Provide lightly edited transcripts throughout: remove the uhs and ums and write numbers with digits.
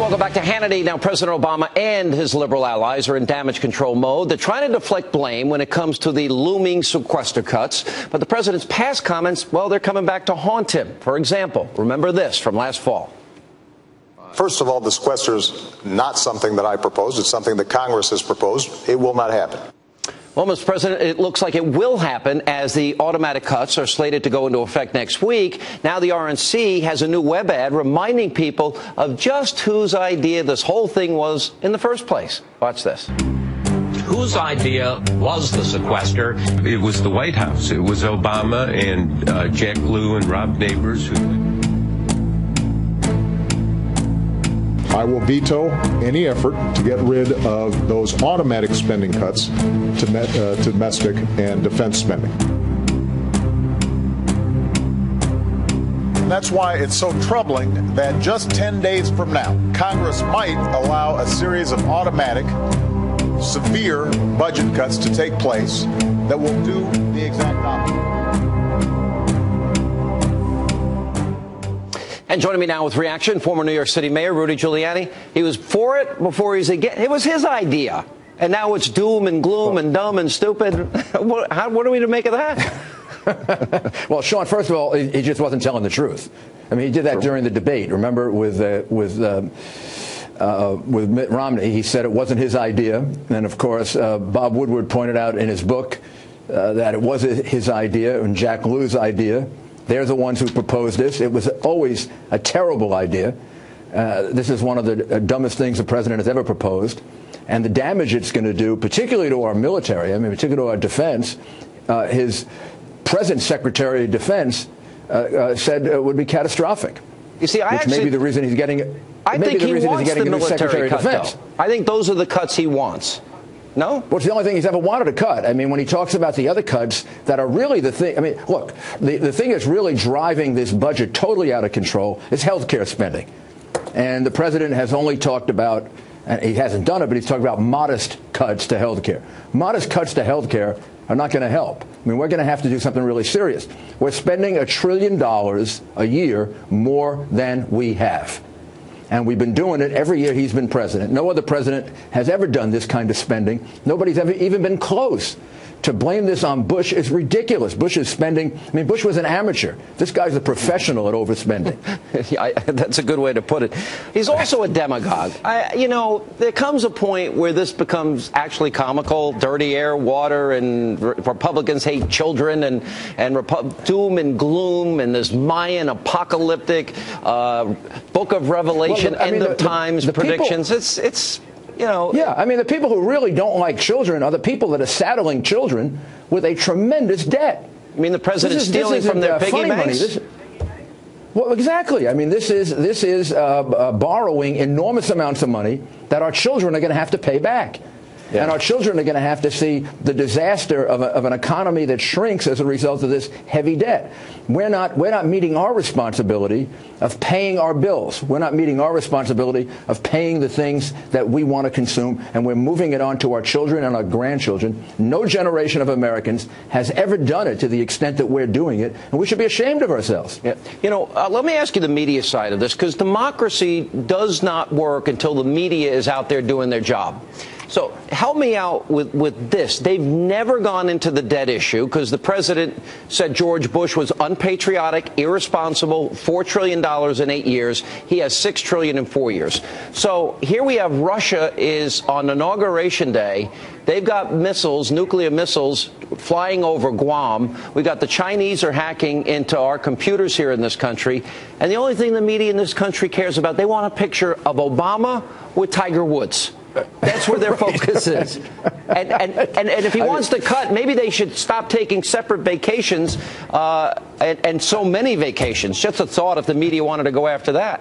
Welcome back to Hannity. Now, President Obama and his liberal allies are in damage control mode. They're trying to deflect blame when it comes to the looming sequester cuts. But the president's past comments, well, they're coming back to haunt him. For example, remember this from last fall. First of all, the sequester is not something that I proposed. It's something that Congress has proposed. It will not happen. Well, Mr. President, it looks like it will happen as the automatic cuts are slated to go into effect next week. Now the RNC has a new web ad reminding people of just whose idea this whole thing was in the first place. Watch this. Whose idea was the sequester? It was the White House. It was Obama and Jack Lew and Rob Neighbors who... I will veto any effort to get rid of those automatic spending cuts to domestic and defense spending. That's why it's so troubling that just 10 days from now, Congress might allow a series of automatic, severe budget cuts to take place that will do the exact opposite. And joining me now with reaction, former New York City Mayor Rudy Giuliani. He was for it before he's against. It was his idea. And now it's doom and gloom and dumb and stupid. What are we to make of that? Well, Sean, first of all, he just wasn't telling the truth. I mean, he did that during the debate. Remember, with Mitt Romney, he said it wasn't his idea. And, of course, Bob Woodward pointed out in his book that it was his idea and Jack Lew's idea. They're the ones who proposed this. It was always a terrible idea. This is one of the dumbest things the president has ever proposed. And the damage it's going to do, particularly to our military, I mean, particularly to our defense, his present Secretary of Defense said it would be catastrophic. You see, which may be the reason he's getting it. I think he wants the military cut, though. I think those are the cuts he wants. No? Well, it's the only thing he's ever wanted to cut. I mean, when he talks about the other cuts that are really the thing. I mean, look, the thing that's really driving this budget totally out of control is health care spending. And the president has only talked about, and he hasn't done it, but he's talked about modest cuts to health care. Modest cuts to health care are not going to help. I mean, we're going to have to do something really serious. We're spending $1 trillion a year more than we have. And we've been doing it every year he's been president. No other president has ever done this kind of spending. Nobody's ever even been close. To blame this on Bush is ridiculous. Bush is spending. I mean, Bush was an amateur. This guy's a professional at overspending. Yeah, that's a good way to put it. He's also a demagogue. There comes a point where this becomes actually comical. Dirty air, water, and Republicans hate children, and doom and gloom, and this Mayan apocalyptic book of Revelation, end of times predictions. It's Yeah, I mean, the people who really don't like children are the people that are saddling children with a tremendous debt. I mean, the president's stealing from their piggy banks? Well, exactly. I mean, this is borrowing enormous amounts of money that our children are going to have to pay back. Yeah. And our children are going to have to see the disaster of an economy that shrinks as a result of this heavy debt. We're not meeting our responsibility of paying our bills. We're not meeting our responsibility of paying the things that we want to consume, and we're moving it on to our children and our grandchildren. No generation of Americans has ever done it to the extent that we're doing it, and we should be ashamed of ourselves. Yeah. Let me ask you the media side of this, because democracy does not work until the media is out there doing their job. So help me out with this. They've never gone into the debt issue because the president said George Bush was unpatriotic, irresponsible, $4 trillion in 8 years. He has $6 trillion in 4 years. So here we have Russia is on Inauguration Day. They've got missiles, nuclear missiles, flying over Guam. We got the Chinese are hacking into our computers here in this country. And the only thing the media in this country cares about, they want a picture of Obama with Tiger Woods. That's where their focus is. And if he wants to cut, maybe they should stop taking separate vacations and so many vacations. Just a thought if the media wanted to go after that.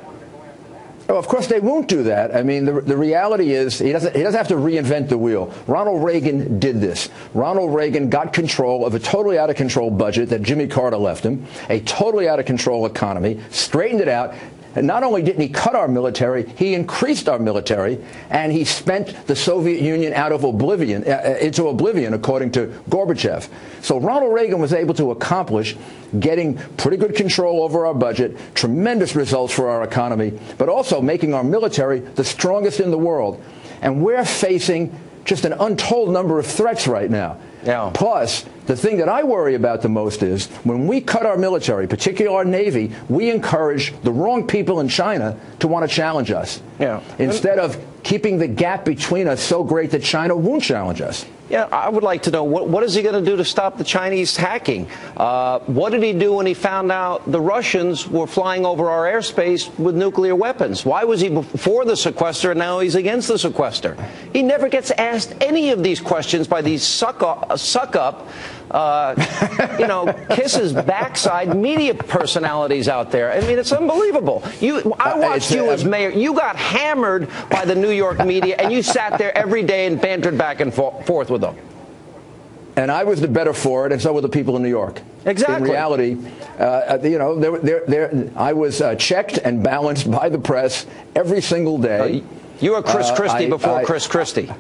Oh, of course, they won't do that. I mean, the reality is he doesn't have to reinvent the wheel. Ronald Reagan did this. Ronald Reagan got control of a totally out-of-control budget that Jimmy Carter left him, a totally out-of-control economy, straightened it out, And not only didn't he cut our military, he increased our military, and he spent the Soviet Union out of oblivion, into oblivion, according to Gorbachev. So Ronald Reagan was able to accomplish getting pretty good control over our budget, tremendous results for our economy, but also making our military the strongest in the world. And we're facing just an untold number of threats right now. Yeah. Plus, the thing that I worry about the most is when we cut our military, particularly our Navy, we encourage the wrong people in China to want to challenge us. Yeah. Instead of keeping the gap between us so great that China won't challenge us. Yeah, I would like to know, what is he going to do to stop the Chinese hacking? What did he do when he found out the Russians were flying over our airspace with nuclear weapons? Why was he for the sequester and now he's against the sequester? He never gets asked any of these questions by these suck-up, kiss his backside media personalities out there. I mean, it's unbelievable. I watched you as mayor. You got hammered by the New York media, and you sat there every day and bantered back and forth with them. And I was the better for it, and so were the people in New York. Exactly. In reality, I was checked and balanced by the press every single day. You were Chris Christie before Chris Christie.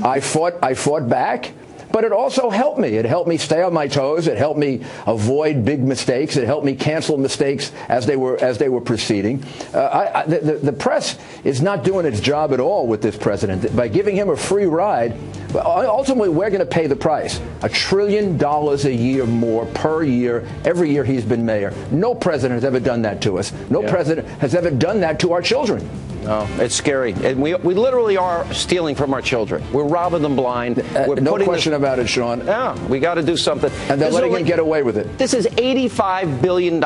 I fought back. But it also helped me. It helped me stay on my toes. It helped me avoid big mistakes. It helped me cancel mistakes as they were proceeding. The press is not doing its job at all with this president. By giving him a free ride, ultimately we're going to pay the price. $1 trillion a year more per year, every year he's been mayor. No president has ever done that to us. No president has ever done that to our children. Oh, it's scary. And we literally are stealing from our children. We're robbing them blind. No question about it, Sean. Yeah, we got to do something. And they're letting him get away with it. This is $85 billion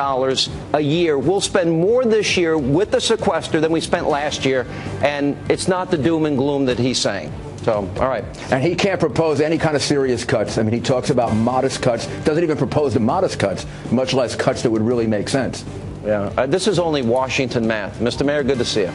a year. We'll spend more this year with the sequester than we spent last year, and it's not the doom and gloom that he's saying. So, all right. And he can't propose any kind of serious cuts. I mean, he talks about modest cuts, doesn't even propose the modest cuts, much less cuts that would really make sense. Yeah, this is only Washington math. Mr. Mayor, good to see you.